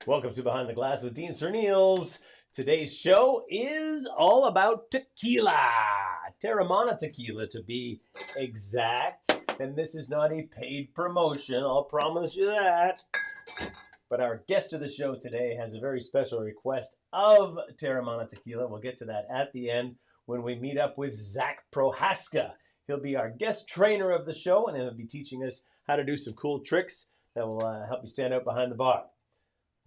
Welcome to Behind the Glass with Dean Serneels. Today's show is all about tequila. Teremana Tequila, to be exact. And this is not a paid promotion, I'll promise you that. But our guest of the show today has a very special request of Teremana Tequila. We'll get to that at the end when we meet up with Zack Prohaska. He'll be our guest trainer of the show, and he'll be teaching us how to do some cool tricks that will help you stand out behind the bar.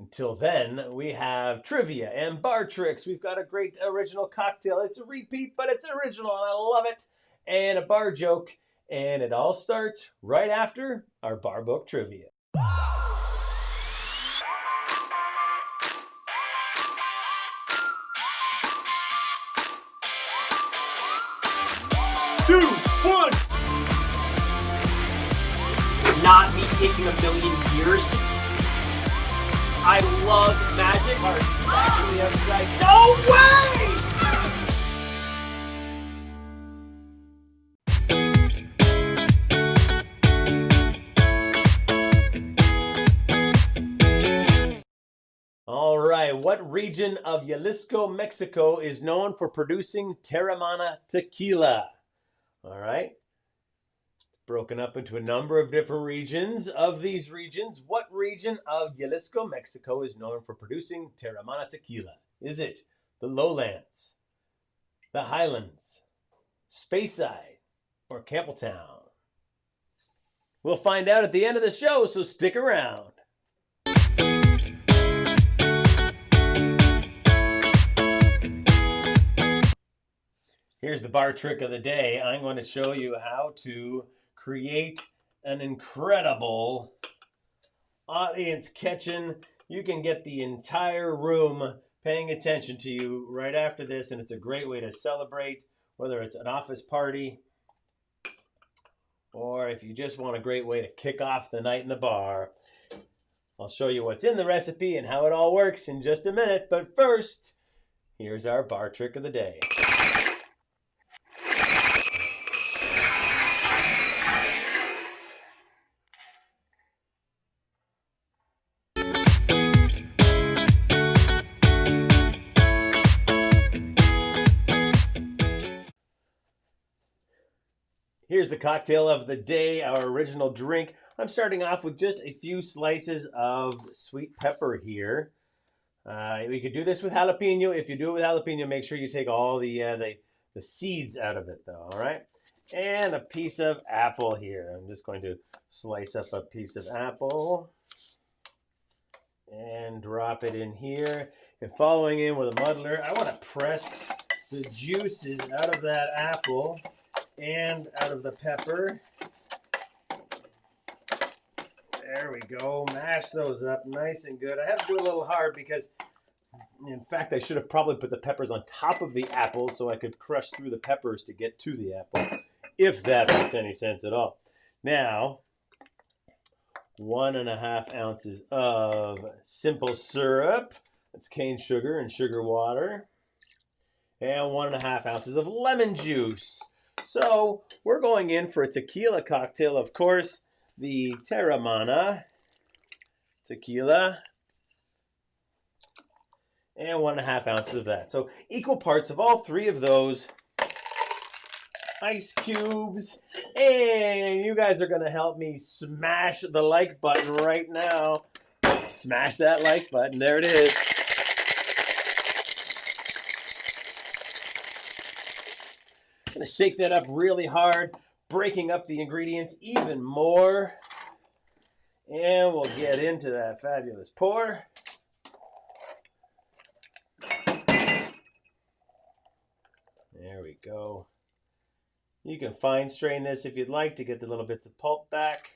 Until then, we have trivia and bar tricks. We've got a great original cocktail. It's a repeat, but it's original, and I love it. And a bar joke. And it all starts right after our bar book trivia. Two, one. Not me taking a million years to... I love magic. Actually, upside. No way! All right, what region of Jalisco, Mexico is known for producing Teremana Tequila? All right. Broken up into a number of different regions. Of these regions, what region of Jalisco, Mexico is known for producing Teremana Tequila? Is it the lowlands, the highlands, Speyside, or Campbelltown? We'll find out at the end of the show, so stick around. Here's the bar trick of the day. I'm going to show you how to create an incredible audience catching. You can get the entire room paying attention to you right after this, and it's a great way to celebrate, whether it's an office party or if you just want a great way to kick off the night in the bar. I'll show you what's in the recipe and how it all works in just a minute, but first, here's our bar trick of the day. Here's the cocktail of the day, our original drink. I'm starting off with just a few slices of sweet pepper here. We could do this with jalapeno. If you do it with jalapeno, make sure you take all the seeds out of it, though, all right? And a piece of apple here. I'm just going to slice up a piece of apple and drop it in here. And following in with a muddler, I want to press the juices out of that apple and out of the pepper. There we go. Mash those up nice and good. I have to do it a little hard because, in fact, I should have probably put the peppers on top of the apple so I could crush through the peppers to get to the apple, if that makes any sense at all. Now, 1.5 ounces of simple syrup. That's cane sugar and sugar water. And 1.5 ounces of lemon juice. So we're going in for a tequila cocktail, of course, the Teremana Tequila, and 1.5 ounces of that. So equal parts of all three of those, ice cubes, and you guys are going to help me smash the like button right now. Smash that like button. There it is. I'm going to shake that up really hard, breaking up the ingredients even more. And we'll get into that fabulous pour. There we go. You can fine strain this if you'd like to get the little bits of pulp back.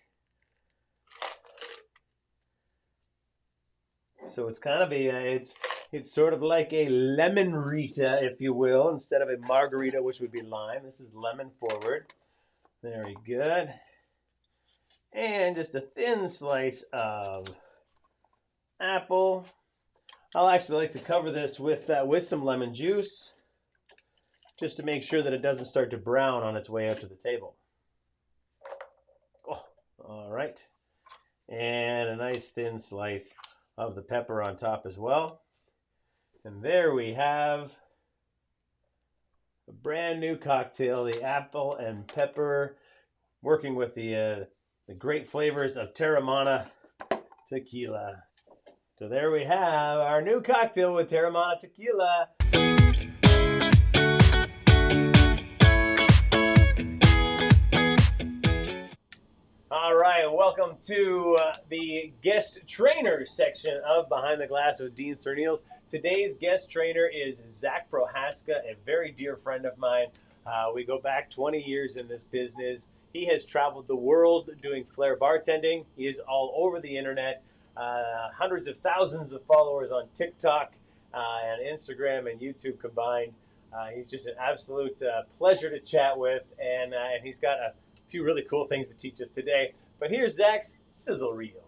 So it's kind of it's sort of like a lemon rita, if you will, instead of a margarita, which would be lime. This is lemon forward. Very good. And just a thin slice of apple. I'll actually like to cover this with some lemon juice, just to make sure that it doesn't start to brown on its way out to the table. Oh, all right. And a nice thin slice of the pepper on top as well. And there we have a brand new cocktail, the apple and pepper, working with the great flavors of Teremana Tequila. So there we have our new cocktail with Teremana Tequila. All right, welcome to the guest trainer section of Behind the Glass with Dean Serneels. Today's guest trainer is Zack Prohaska, a very dear friend of mine. We go back 20 years in this business. He has traveled the world doing Flair bartending. He is all over the internet, hundreds of thousands of followers on TikTok and Instagram and YouTube combined. He's just an absolute pleasure to chat with, and he's got a few really cool things to teach us today. But here's Zach's sizzle reel.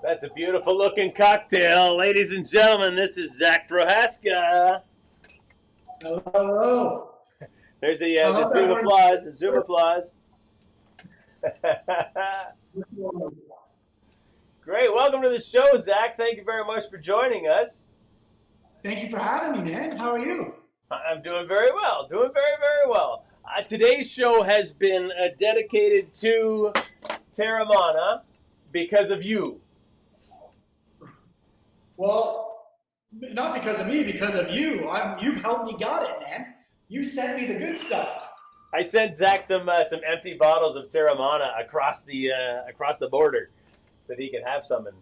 That's a beautiful looking cocktail. Ladies and gentlemen, this is Zack Prohaska. Hello. There's the Zoom applause. Zoom applause. Great. Welcome to the show, Zach. Thank you very much for joining us. Thank you for having me, man. How are you? I'm doing very well. Doing very, very well. Today's show has been dedicated to Teremana because of you. Well, not because of me, because of you. You've helped me got it, man. You sent me the good stuff. I sent Zach some empty bottles of Teremana across the border, so that he could have some and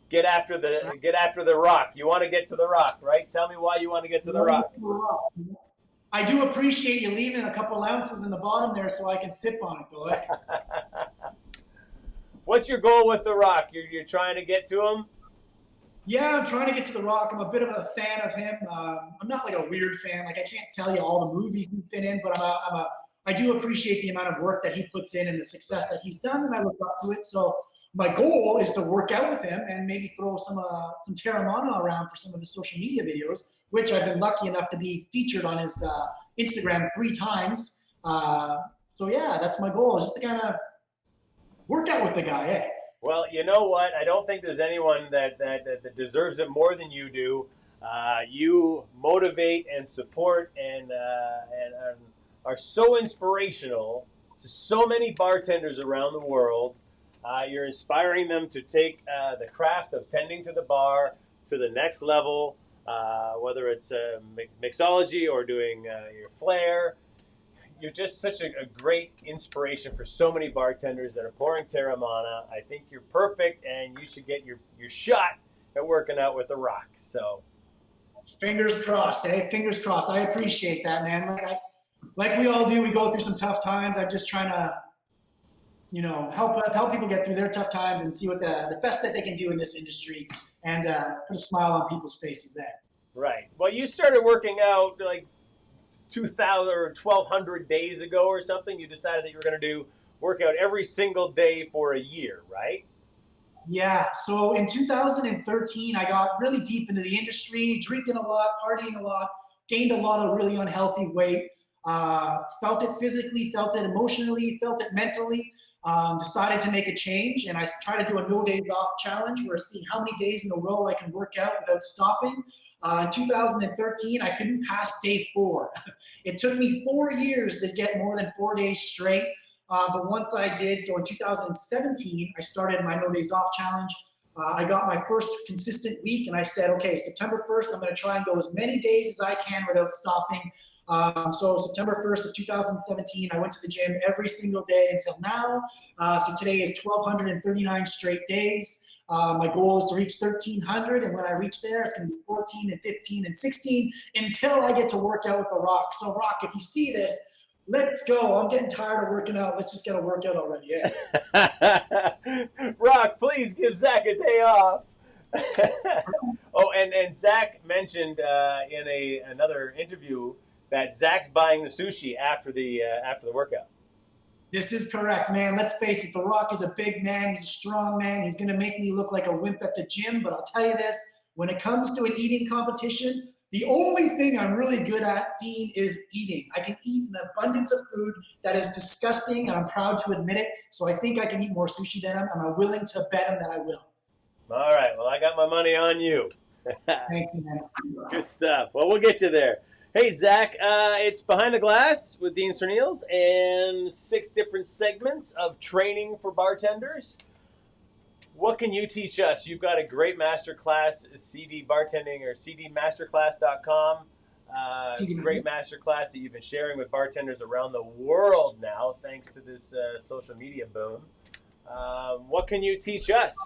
get after the rock. You want to get to the rock, right? Tell me why you want to get to the rock. I do appreciate you leaving a couple ounces in the bottom there so I can sip on it, though. What's your goal with the rock? You're trying to get to him? Yeah, I'm trying to get to the rock. I'm a bit of a fan of him. I'm not like a weird fan. Like I can't tell you all the movies he's been in, but I do appreciate the amount of work that he puts in and the success that he's done, and I look up to it. So my goal is to work out with him and maybe throw some Teremana around for some of his social media videos, which I've been lucky enough to be featured on his Instagram 3 times. So yeah, that's my goal, is just to kind of work out with the guy. Eh? Well, you know what? I don't think there's anyone that deserves it more than you do. You motivate and support and are so inspirational to so many bartenders around the world. You're inspiring them to take the craft of tending to the bar to the next level, whether it's mixology or doing your Flair. You're just such a great inspiration for so many bartenders that are pouring Teremana. I think you're perfect, and you should get your shot at working out with the rock. So, fingers crossed, eh? Fingers crossed. I appreciate that, man. Like we all do, we go through some tough times. I'm just trying to, help people get through their tough times and see what the best that they can do in this industry, and put a smile on people's faces there. Right. Well, you started working out like 2,000 or 1,200 days ago or something. You decided that you were going to do workout every single day for a year, right? Yeah. So in 2013, I got really deep into the industry, drinking a lot, partying a lot, gained a lot of really unhealthy weight, felt it physically, felt it emotionally, felt it mentally. Decided to make a change, and I tried to do a no days off challenge where I see how many days in a row I can work out without stopping. In 2013, I couldn't pass day 4. It took me 4 years to get more than 4 days straight. But once I did, so in 2017, I started my No Days Off challenge. I got my first consistent week, and I said, okay, September 1st, I'm going to try and go as many days as I can without stopping. So September 1st of 2017, I went to the gym every single day until now. So today is 1,239 straight days. My goal is to reach 1,300, and when I reach there, it's going to be 14 and 15 and 16 until I get to work out with the Rock. So Rock, if you see this, let's go. I'm getting tired of working out. Let's just get a workout already. Yeah. Rock, please give Zach a day off. Oh, and Zach mentioned in another interview that Zach's buying the sushi after the workout. This is correct, man. Let's face it. The Rock is a big man. He's a strong man. He's going to make me look like a wimp at the gym. But I'll tell you this, when it comes to an eating competition, the only thing I'm really good at, Dean, is eating. I can eat an abundance of food that is disgusting, and I'm proud to admit it. So I think I can eat more sushi than him, and I'm willing to bet him that I will. All right. Well, I got my money on you. Thanks, man. Good stuff. Well, we'll get you there. Hey, Zach, it's Behind the Glass with Dean Serneels and 6 different segments of training for bartenders. What can you teach us? You've got a great masterclass, CD bartending or cdmasterclass.com. Great masterclass that you've been sharing with bartenders around the world now, thanks to this social media boom. What can you teach us?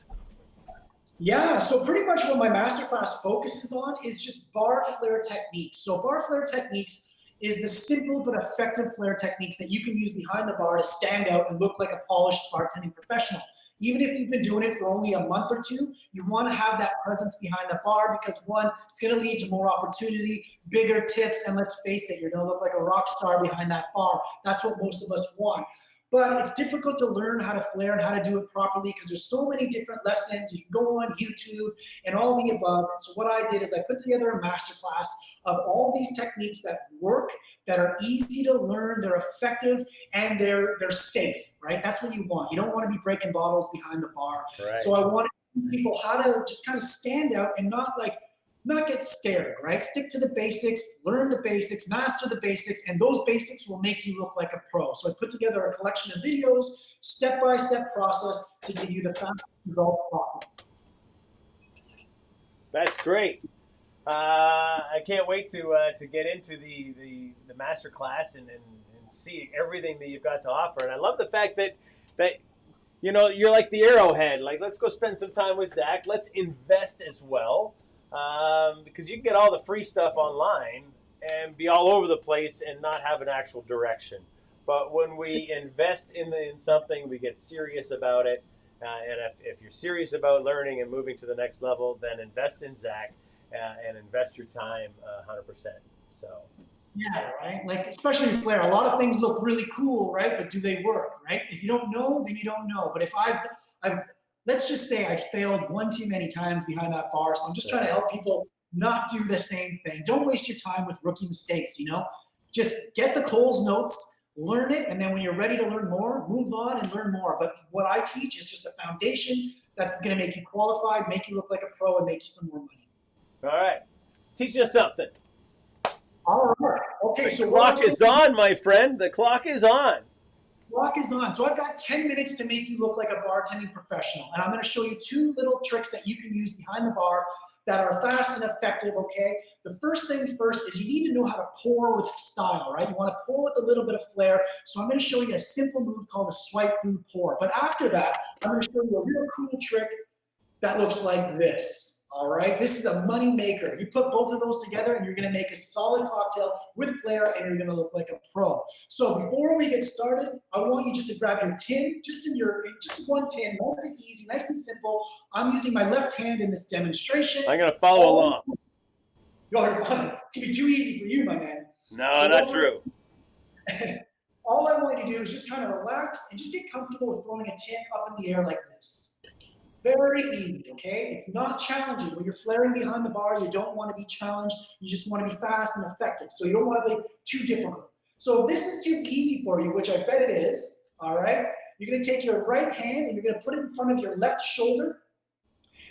Yeah, so pretty much what my masterclass focuses on is just bar flair techniques. So bar flair techniques is the simple but effective flair techniques that you can use behind the bar to stand out and look like a polished bartending professional. Even if you've been doing it for only a month or two, you want to have that presence behind the bar because, one, it's going to lead to more opportunity, bigger tips, and let's face it, you're going to look like a rock star behind that bar. That's what most of us want. But it's difficult to learn how to flair and how to do it properly because there's so many different lessons. You can go on YouTube and all the above. And so what I did is I put together a masterclass of all these techniques that work, that are easy to learn, they're effective, and they're safe, right? That's what you want. You don't want to be breaking bottles behind the bar. Right. So I wanted people how to just kind of stand out and not get scared, right? Stick to the basics, learn the basics, master the basics, and those basics will make you look like a pro. So I put together a collection of videos, step-by-step process to give you the fastest result possible. That's great. I can't wait to get into the master class and see everything that you've got to offer. And I love the fact that you know, you're like the arrowhead. Like, let's go spend some time with Zach. Let's invest as well. Because you can get all the free stuff online and be all over the place and not have an actual direction. But when we invest in something, we get serious about it. And if you're serious about learning and moving to the next level, then invest in Zach and invest your time 100%. So. Yeah, right. Like, especially in Flair, a lot of things look really cool, right? But do they work, right? If you don't know, then you don't know. But if I've let's just say I failed one too many times behind that bar. So I'm just trying to help people not do the same thing. Don't waste your time with rookie mistakes, you know? Just get the Coles notes, learn it, and then when you're ready to learn more, move on and learn more. But what I teach is just a foundation that's going to make you qualified, make you look like a pro, and make you some more money. All right. Teach us something. All right. Okay, so the clock is on, my friend. The clock is on. Clock is on. So I've got 10 minutes to make you look like a bartending professional. And I'm going to show you 2 little tricks that you can use behind the bar that are fast and effective, okay? The first thing first is you need to know how to pour with style, right? You want to pour with a little bit of flair. So I'm going to show you a simple move called a swipe through pour. But after that, I'm going to show you a real cool trick that looks like this. All right, this is a money maker. You put both of those together and you're going to make a solid cocktail with flair and you're going to look like a pro. So before we get started, I want you just to grab your tin, just one tin, nice and easy, nice and simple. I'm using my left hand in this demonstration. I'm going to follow along. It's going to be too easy for you, my man. No, so not true. All I want you to do is just kind of relax and just get comfortable with throwing a tin up in the air like this. Very easy, okay? It's not challenging. When you're flaring behind the bar, you don't want to be challenged. You just want to be fast and effective. So you don't want to be too difficult. So if this is too easy for you, which I bet it is, all right, you're going to take your right hand and you're going to put it in front of your left shoulder.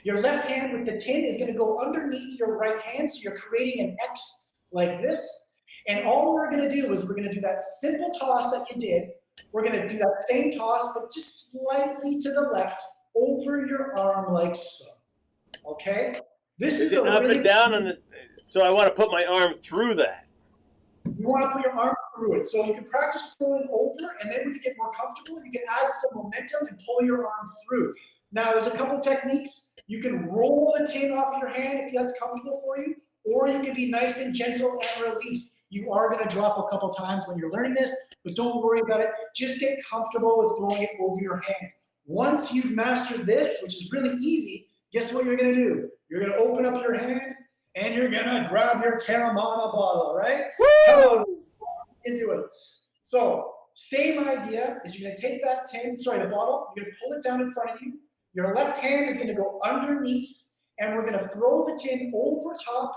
Your left hand with the tin is going to go underneath your right hand, so you're creating an X like this. And all we're going to do is we're going to do that simple toss that you did, We're going to do that same toss, but just slightly to the left, over your arm like so. Okay? This is a up really and down on this. So I want to put my arm through that. You want to put your arm through it. So you can practice throwing over, and then when you get more comfortable, you can add some momentum and pull your arm through. Now, there's a couple techniques. You can roll the tin off your hand if that's comfortable for you, or you can be nice and gentle and release. You are going to drop a couple times when you're learning this, but don't worry about it. Just get comfortable with throwing it over your hand. Once you've mastered this, which is really easy, guess what you're going to do? You're going to open up your hand, and you're going to grab your Teremana bottle, right? Woo! You do it. So same idea is you're going to take that tin, the bottle, you're going to pull it down in front of you. Your left hand is going to go underneath, and we're going to throw the tin over top,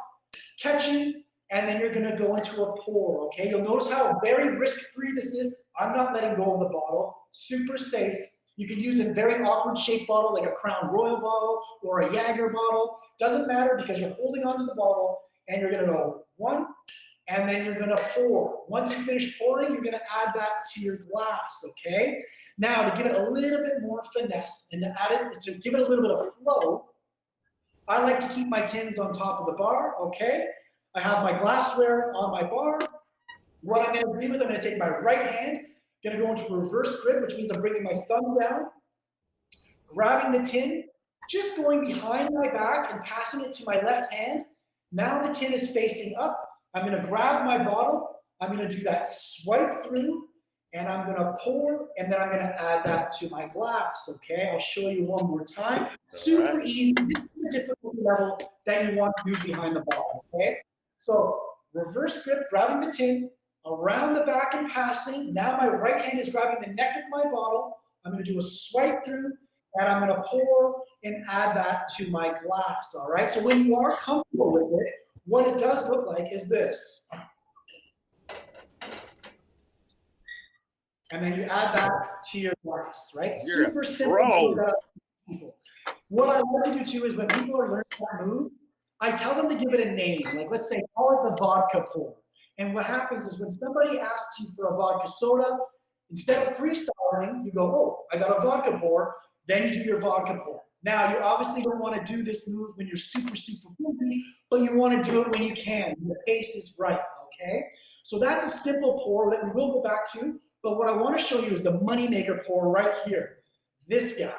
catching, and then you're going to go into a pour, okay? You'll notice how very risk-free this is. I'm not letting go of the bottle. Super safe. You can use a very awkward shaped bottle like a Crown Royal bottle or a Jaeger bottle. Doesn't matter because you're holding onto the bottle, and you're going to go one, and then you're going to pour. Once you finish pouring, you're going to add that to your glass, okay? Now, to give it a little bit more finesse and to give it a little bit of flow, I like to keep my tins on top of the bar, okay? I have my glassware on my bar. What I'm going to do is I'm going to take my right hand, going to go into reverse grip, which means I'm bringing my thumb down, grabbing the tin, just going behind my back and passing it to my left hand. Now the tin is facing up. I'm going to grab my bottle. I'm going to do that swipe through, and I'm going to pour, and then I'm going to add that to my glass, okay? I'll show you one more time. Super easy. This is the difficulty level that you want to use behind the bottle, okay? So reverse grip, grabbing the tin, around the back and passing. Now my right hand is grabbing the neck of my bottle. I'm going to do a swipe through, and I'm going to pour and add that to my glass, all right? So when you are comfortable with it, what it does look like is this. And then you add that to your glass, right? You're super simple. What I like to do too is when people are learning that move, I tell them to give it a name. Like let's say, call it the vodka pour. And what happens is when somebody asks you for a vodka soda, instead of freestyling, you go, oh, I got a vodka pour. Then you do your vodka pour. Now, you obviously don't want to do this move when you're super, super busy, but you want to do it when you can. The pace is right, okay? So that's a simple pour that we will go back to. But what I want to show you is the moneymaker pour right here. This guy.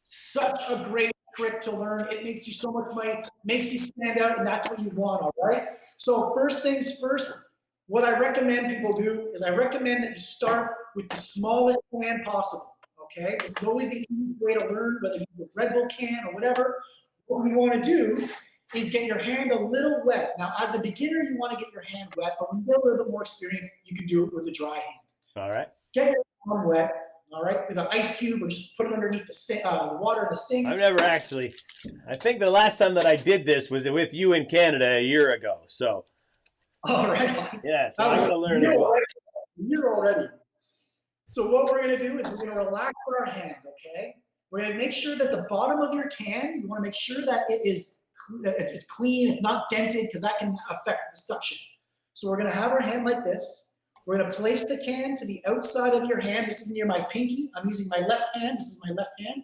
Such a great trick to learn. It makes you so much money, makes you stand out, and that's what you want, all right? So first things first, what I recommend people do is I recommend that you start with the smallest can possible, okay? It's always the easiest way to learn, whether you use a Red Bull can or whatever. What we want to do is get your hand a little wet. Now, as a beginner, you want to get your hand wet, but when you get a little bit more experience, you can do it with a dry hand. All right. Get your arm wet, all right, with an ice cube, or just put it underneath the water in the sink. I've never actually. I think the last time that I did this was with you in Canada a year ago. So. All right. Yeah, so I'm going to learn as well. You're already. So what we're going to do is we're going to relax our hand, okay? We're going to make sure that the bottom of your can, you want to make sure that it's clean, it's not dented, because that can affect the suction. So we're going to have our hand like this. We're going to place the can to the outside of your hand. This is near my pinky. I'm using my left hand. This is my left hand.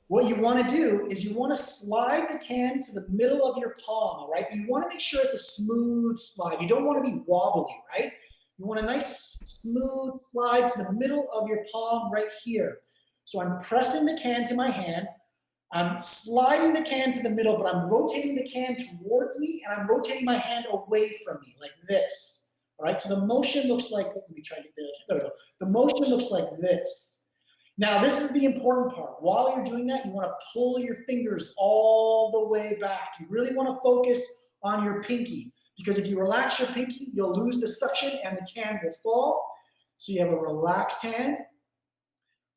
What you want to do is you want to slide the can to the middle of your palm, all right? But you want to make sure it's a smooth slide. You don't want to be wobbly, right? You want a nice smooth slide to the middle of your palm right here. So I'm pressing the can to my hand. I'm sliding the can to the middle, but I'm rotating the can towards me, and I'm rotating my hand away from me like this. All right, so the motion looks like, let me try to get there. There we go. The motion looks like this. Now, this is the important part. While you're doing that, you want to pull your fingers all the way back. You really want to focus on your pinky, because if you relax your pinky, you'll lose the suction and the can will fall. So you have a relaxed hand,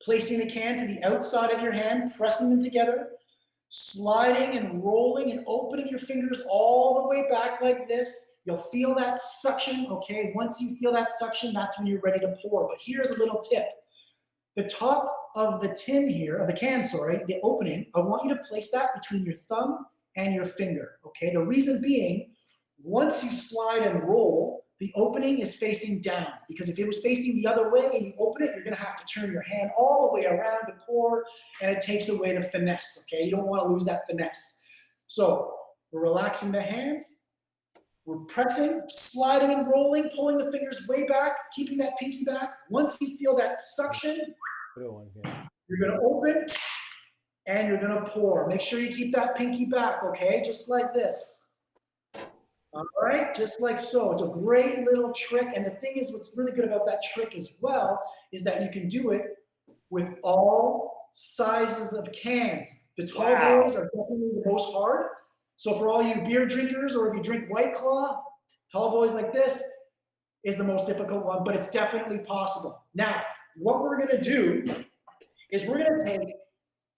placing the can to the outside of your hand, pressing them together, sliding and rolling and opening your fingers all the way back like this. You'll feel that suction, okay? Once you feel that suction, that's when you're ready to pour. But here's a little tip. The top of the tin here, of the can, sorry, the opening, I want you to place that between your thumb and your finger, okay? The reason being, once you slide and roll, the opening is facing down, because if it was facing the other way and you open it, you're going to have to turn your hand all the way around to pour, and it takes away the finesse, okay? You don't want to lose that finesse. So we're relaxing the hand. We're pressing, sliding and rolling, pulling the fingers way back, keeping that pinky back. Once you feel that suction, you're going to open and you're going to pour. Make sure you keep that pinky back, okay? Just like this. All right, just like so. It's a great little trick. And the thing is, what's really good about that trick as well is that you can do it with all sizes of cans. The tall boys are definitely the most hard. So for all you beer drinkers, or if you drink White Claw, tall boys like this is the most difficult one, but it's definitely possible. Now, what we're going to do is we're going to take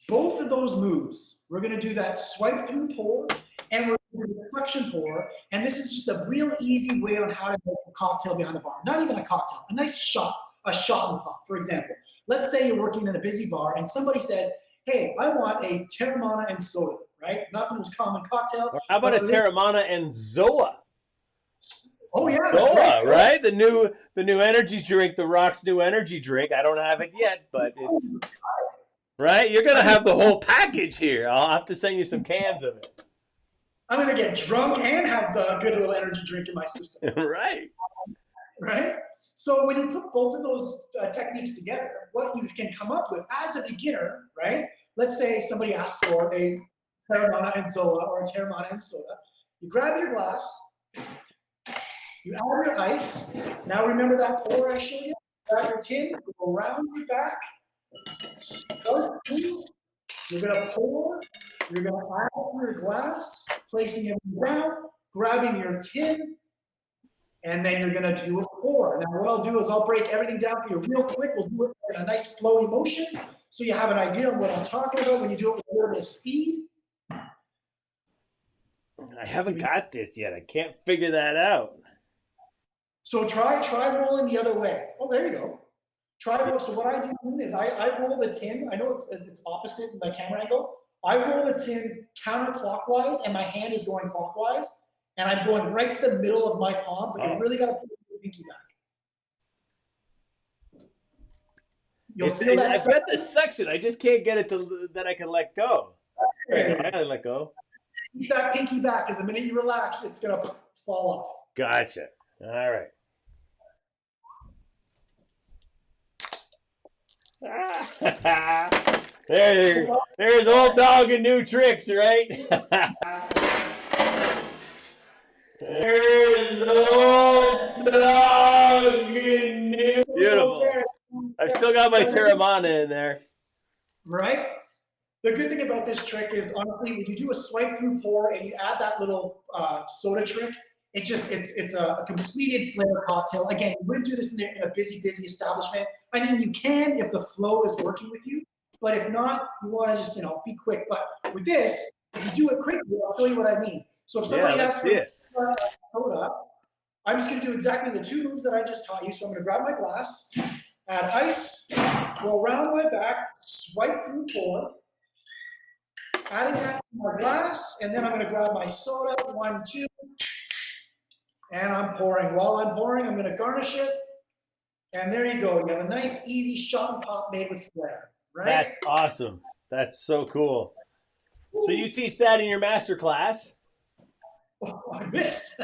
both of those moves. We're going to do that swipe through pour, and we're going to do the suction pour. And this is just a real easy way on how to make a cocktail behind the bar. Not even a cocktail, a nice shot, a shot and pop, for example. Let's say you're working in a busy bar and somebody says, hey, I want a Teremana and soda, right? Not the most common cocktail. Or how about a Teremana and Zoa? Oh yeah, Zoa, right? The new energy drink, the Rock's new energy drink. I don't have it yet, but it's right. You're gonna have the whole package here. I'll have to send you some cans of it. I'm gonna get drunk and have a good little energy drink in my system. Right. Right. So when you put both of those techniques together, what you can come up with as a beginner, right? Let's say somebody asks for a Teremana and Zoa or a Teremana and soda. You grab your glass, you add your ice. Now remember that pour I showed you? Grab your tin, go around your back, start through. You're gonna pour, you're gonna add your glass, placing it down, grabbing your tin, and then you're gonna do a pour. Now what I'll do is I'll break everything down for you real quick. We'll do it in a nice flowy motion so you have an idea of what I'm talking about when you do it with a little bit of speed. I haven't got this yet. I can't figure that out. So try rolling the other way. Oh, there you go. Try roll. So what I do is I roll the tin. I know it's opposite in my camera angle. I roll the tin counterclockwise, and my hand is going clockwise, and I'm going right to the middle of my palm. But you really got to put your pinky back. You'll feel that. I've got the suction. I just can't get it to that I can let go. I gotta let go. Keep that pinky back, because the minute you relax, it's gonna fall off. Gotcha. All right. There's old dog and new tricks, right? There's old dog and new. Beautiful. I've still got my Teremana in there. Right? The good thing about this trick is, honestly, when you do a swipe through pour and you add that little soda trick, it's a completed Flair cocktail. Again, you wouldn't do this in a busy establishment. I mean, you can if the flow is working with you, but if not, you want to just be quick. But with this, if you do it quickly, I'll show you what I mean. So if somebody asks for soda, I'm just going to do exactly the two moves that I just taught you. So I'm going to grab my glass, add ice, go around my back, swipe through pour, adding that to my glass, and then I'm going to grab my soda, 1, 2, and I'm pouring. While I'm pouring, I'm going to garnish it, and there you go. You have a nice, easy shot and pop made with Flair, right? That's awesome. That's so cool. So you teach that in your master class? Oh, I missed.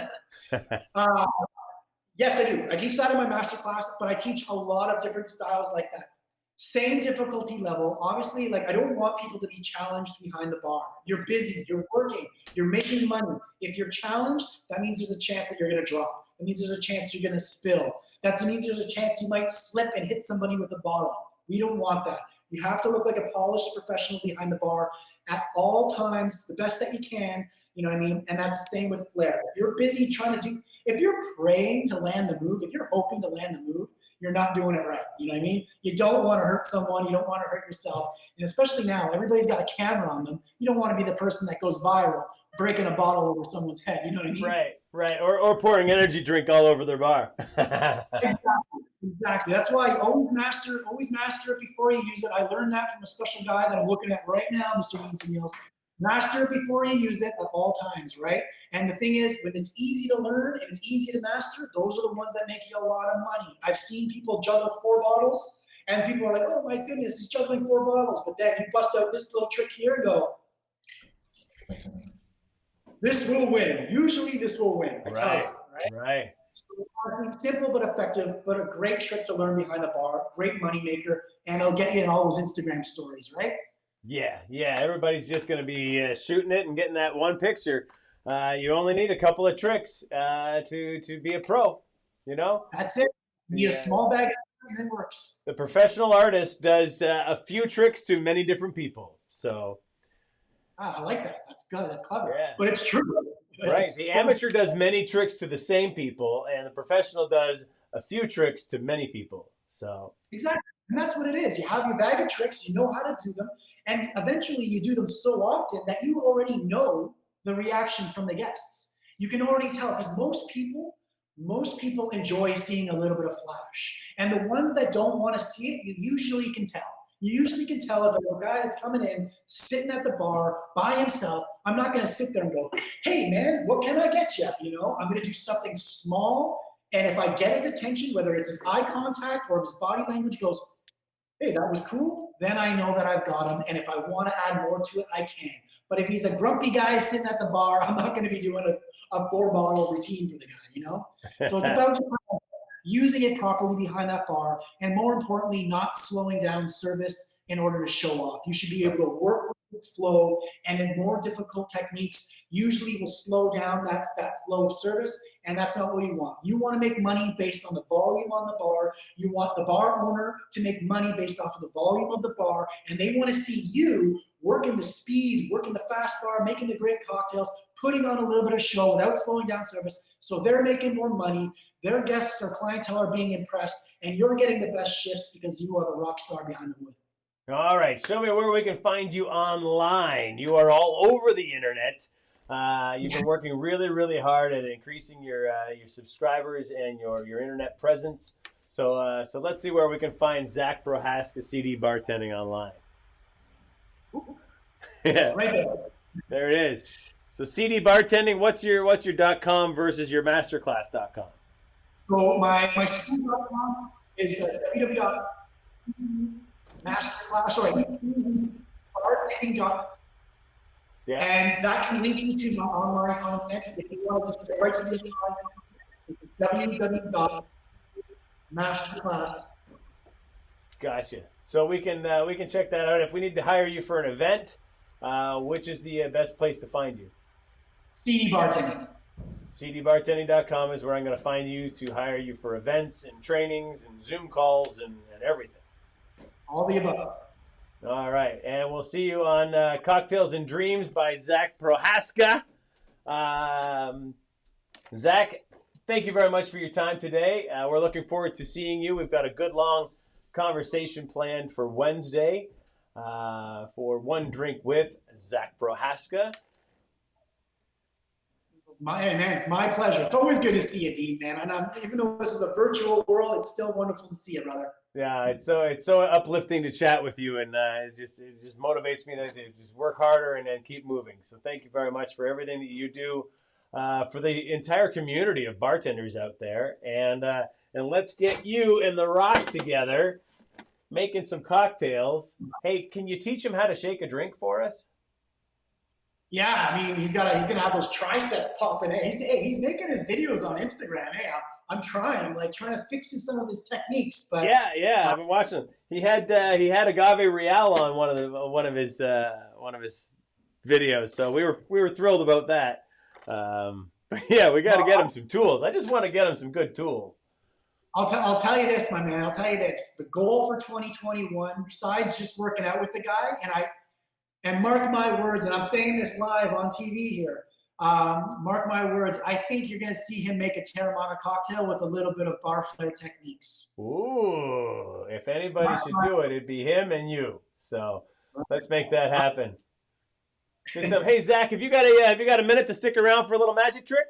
Yes, I do. I teach that in my master class, but I teach a lot of different styles like that. Same difficulty level. Obviously, I don't want people to be challenged behind the bar. You're busy, you're working, you're making money. If you're challenged, that means there's a chance that you're going to drop. That means there's a chance you're going to spill. That means there's a chance you might slip and hit somebody with a bottle. We don't want that. You have to look like a polished professional behind the bar at all times, the best that you can, you know what I mean? And that's the same with Flair. If you're busy if you're praying to land the move, if you're hoping to land the move, you're not doing it right. You know what I mean? You don't want to hurt someone. You don't want to hurt yourself. And especially now, everybody's got a camera on them. You don't want to be the person that goes viral, breaking a bottle over someone's head. You know what I mean? Right. Or pouring energy drink all over their bar. Exactly. That's why you always master it before you use it. I learned that from a special guy that I'm looking at right now, Mr. Dean Serneels. Master it before you use it at all times, right? And the thing is, when it's easy to learn and it's easy to master, those are the ones that make you a lot of money. I've seen people juggle 4 bottles, and people are like, oh my goodness, he's juggling 4 bottles. But then you bust out this little trick here and go, this will win. Usually this will win. I tell you, right? So simple but effective, but a great trick to learn behind the bar, great money maker, and it'll get you in all those Instagram stories, right? Yeah. Everybody's just going to be shooting it and getting that one picture. You only need a couple of tricks to be a pro, you know? That's it. You need a small bag and it works. The professional artist does a few tricks to many different people. So I like that. That's good. That's clever. Yeah. But it's true. Right. The amateur does many tricks to the same people, and the professional does a few tricks to many people. So exactly. And that's what it is. You have your bag of tricks, you know how to do them, and eventually you do them so often that you already know the reaction from the guests. You can already tell, because most people enjoy seeing a little bit of flash. And the ones that don't want to see it, you usually can tell. You usually can tell if a guy that's coming in, sitting at the bar by himself, I'm not going to sit there and go, hey man, what can I get you? You know, I'm going to do something small. And if I get his attention, whether it's his eye contact or if his body language goes, hey, that was cool, then I know that I've got him. And if I want to add more to it, I can. But if he's a grumpy guy sitting at the bar, I'm not going to be doing a 4-bottle routine for the guy, you know? So it's about using it properly behind that bar, and more importantly, not slowing down service in order to show off. You should be able to work with flow, and in more difficult techniques, usually will slow down that flow of service, and that's not what you want. You want to make money based on the volume on the bar. You want the bar owner to make money based off of the volume of the bar, and they want to see you working the speed, working the fast bar, making the great cocktails, putting on a little bit of show without slowing down service. So they're making more money. Their guests or clientele are being impressed, and you're getting the best shifts because you are the rock star behind the wood. All right, show me where we can find you online. You are all over the internet. You've been working really, really hard at increasing your subscribers and your internet presence. So let's see where we can find Zack Prohaska CD bartending online. Yeah, right there. There it is. So CD bartending. What's your .com versus your masterclass.com? So my school.com is www.masterclass. Bartending.com. Yeah. And that can link you to my online content. If you want to just go right to the www.masterclass. Gotcha. So we can check that out. If we need to hire you for an event, which is the best place to find you? CD Bartending. cdbartending.com is where I'm going to find you to hire you for events and trainings and Zoom calls and everything. All the above. All right. And we'll see you on Cocktails and Dreams by Zack Prohaska. Zack, thank you very much for your time today. We're looking forward to seeing you. We've got a good long conversation planned for Wednesday for One Drink with Zack Prohaska. It's my pleasure. It's always good to see you, Dean, man. And even though this is a virtual world, it's still wonderful to see you, brother. Yeah, it's so uplifting to chat with you, and it just motivates me to just work harder and keep moving. So thank you very much for everything that you do for the entire community of bartenders out there. And let's get you and The Rock together making some cocktails. Hey, can you teach him how to shake a drink for us? Yeah, I mean, he's gonna have those triceps popping. He's making his videos on Instagram. Hey, I'm trying to fix some of his techniques. But yeah, I've been watching him. He had agave real on one of his videos, so we were thrilled about that. But yeah, we got to get him some tools. I just want to get him some good tools. I'll tell you this, my man. I'll tell you this. The goal for 2021, besides just working out with the guy, and mark my words, and I'm saying this live on TV here, mark my words, I think you're going to see him make a Teremana cocktail with a little bit of bar Flair techniques. Ooh, if anybody should do it, it'd be him and you. So let's make that happen. So, hey, Zack, have you got a minute to stick around for a little magic trick?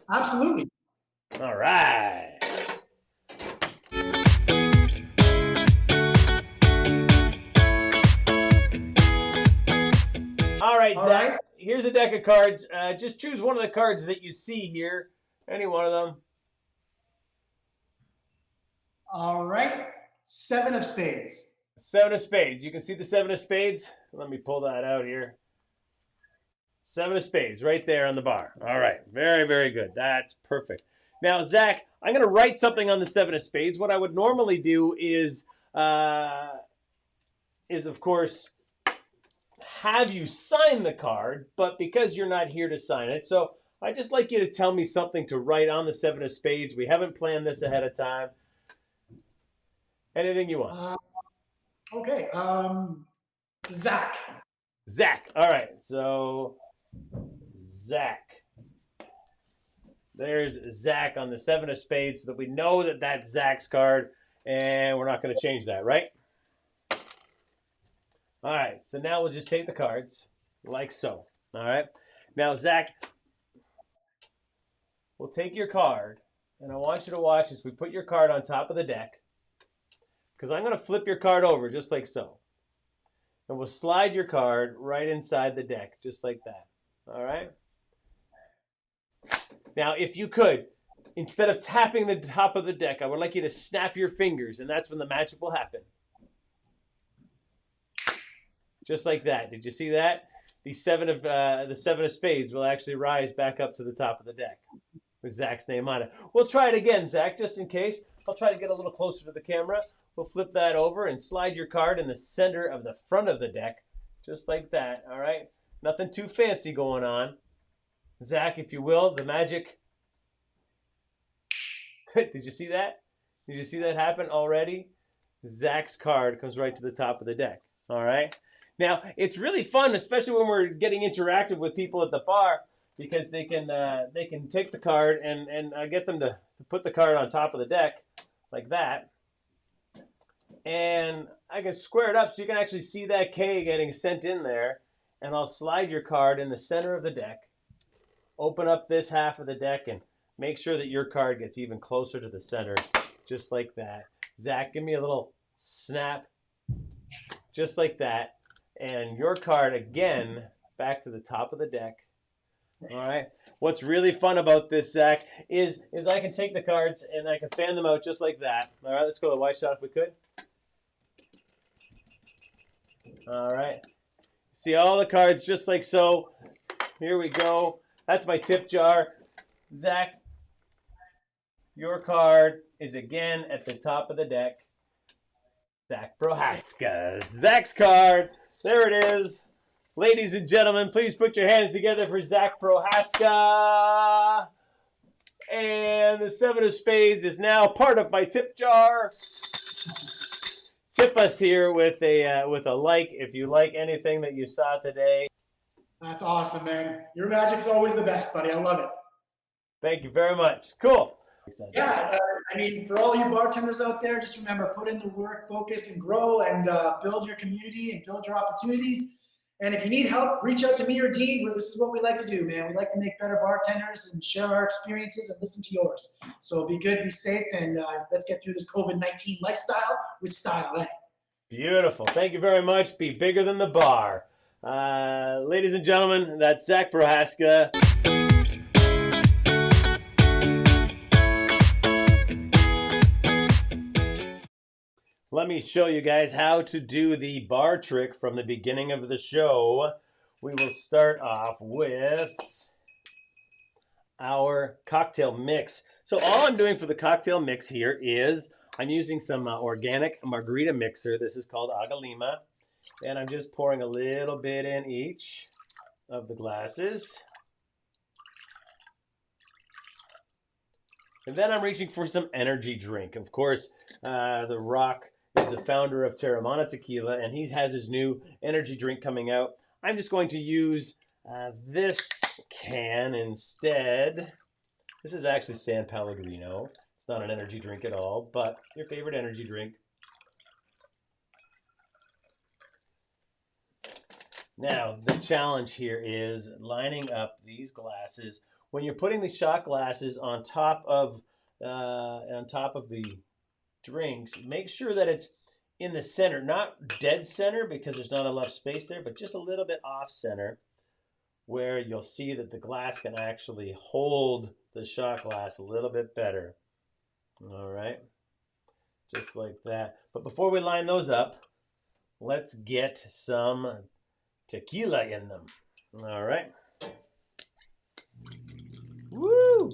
Absolutely. All right. All right, All Zach. right. Here's a deck of cards. Just choose one of the cards that you see here. Any one of them. All right. 7 of spades. 7 of spades. You can see the 7 of spades. Let me pull that out here. 7 of spades right there on the bar. All right. Very, very good. That's perfect. Now, Zach, I'm going to write something on the 7 of spades. What I would normally do is of course, have you sign the card, but because you're not here to sign it, so I'd just like you to tell me something to write on the 7 of spades. We haven't planned this ahead of time. Anything you want. Okay. Zach. Zach. All right. So, Zach. There's Zach on the 7 of spades so that we know that that's Zach's card, and we're not going to change that, right? All right. So now we'll just take the cards like so. All right. Now, Zach, we'll take your card, and I want you to watch as we put your card on top of the deck, because I'm going to flip your card over just like so. And we'll slide your card right inside the deck, just like that. All right? Now, if you could, instead of tapping the top of the deck, I would like you to snap your fingers, and that's when the magic will happen. Just like that. Did you see that? The 7 of spades will actually rise back up to the top of the deck with Zach's name on it. We'll try it again, Zach, just in case. I'll try to get a little closer to the camera. We'll flip that over and slide your card in the center of the front of the deck, just like that, all right? Nothing too fancy going on. Zach, if you will, the magic. Did you see that? Did you see that happen already? Zach's card comes right to the top of the deck, all right? Now, it's really fun, especially when we're getting interactive with people at the bar, because they can take the card and I get them to put the card on top of the deck like that. And I can square it up so you can actually see that K getting sent in there. And I'll slide your card in the center of the deck, open up this half of the deck, and make sure that your card gets even closer to the center, just like that. Zach, give me a little snap, just like that. And your card, again, back to the top of the deck. All right. What's really fun about this, Zach, is I can take the cards and I can fan them out just like that. All right, let's go to the wide shot if we could. All right. See all the cards just like so. Here we go. That's my tip jar. Zach, your card is again at the top of the deck. Zack Prohaska. Zach's card. There it is. Ladies and gentlemen, please put your hands together for Zack Prohaska. And the 7 of spades is now part of my tip jar. Tip us here with a like if you like anything that you saw today. That's awesome, man. Your magic's always the best, buddy. I love it. Thank you very much. Cool. Yeah, I mean, for all you bartenders out there, just remember, put in the work, focus, and grow, and build your community and build your opportunities. And if you need help, reach out to me or Dean. This is what we like to do, man. We like to make better bartenders and share our experiences and listen to yours. So be good, be safe, and let's get through this COVID-19 lifestyle with style. Eh? Beautiful. Thank you very much. Be bigger than the bar. Ladies and gentlemen, that's Zack Prohaska. Let me show you guys how to do the bar trick from the beginning of the show. We will start off with our cocktail mix. So all I'm doing for the cocktail mix here is I'm using some organic margarita mixer. This is called Agua Lima. And I'm just pouring a little bit in each of the glasses. And then I'm reaching for some energy drink. Of course, The Rock is the founder of Teremana Tequila, and he has his new energy drink coming out. I'm just going to use this can instead. This is actually San Pellegrino. It's not an energy drink at all, but your favorite energy drink. Now, the challenge here is lining up these glasses. When you're putting the shot glasses on top of the drinks, make sure that it's in the center, not dead center because there's not enough space there, but just a little bit off center. where you'll see that the glass can actually hold the shot glass a little bit better. All right, just like that. But before we line those up, let's get some tequila in them. All right. Woo!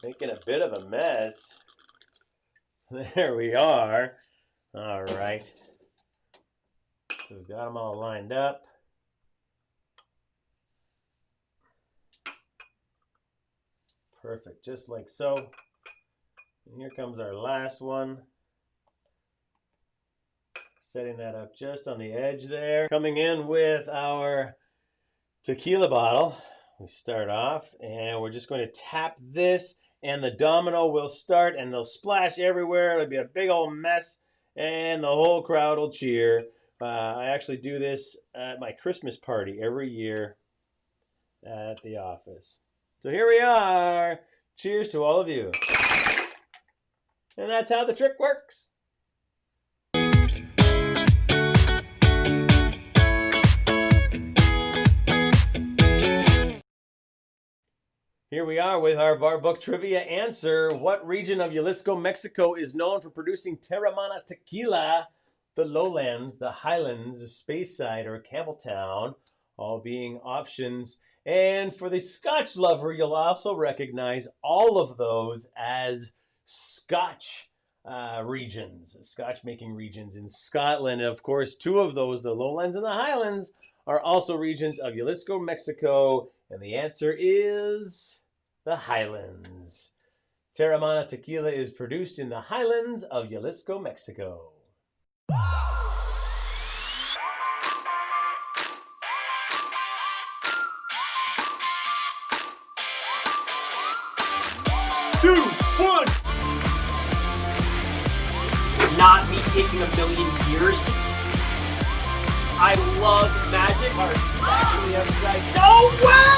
Making a bit of a mess. There we are. All right. So we've got them all lined up. Perfect, just like so. And here comes our last one. Setting that up just on the edge there. Coming in with our tequila bottle. We start off and we're just going to tap this and the domino will start and they'll splash everywhere. It'll be a big old mess and the whole crowd will cheer. I actually do this at my Christmas party every year at the office. So here we are. Cheers to all of you. And that's how the trick works. Here we are with our bar book trivia answer. What region of Jalisco, Mexico is known for producing Teremana Tequila? The lowlands, the highlands, Speyside, or Campbelltown, all being options. And for the Scotch lover, you'll also recognize all of those as Scotch regions, Scotch making regions in Scotland. And of course, two of those, the lowlands and the highlands, are also regions of Jalisco, Mexico. And the answer is the highlands. Teremana Tequila is produced in the highlands of Jalisco, Mexico. Two, one. Not me taking a million years to... I love magic. Actually, No way!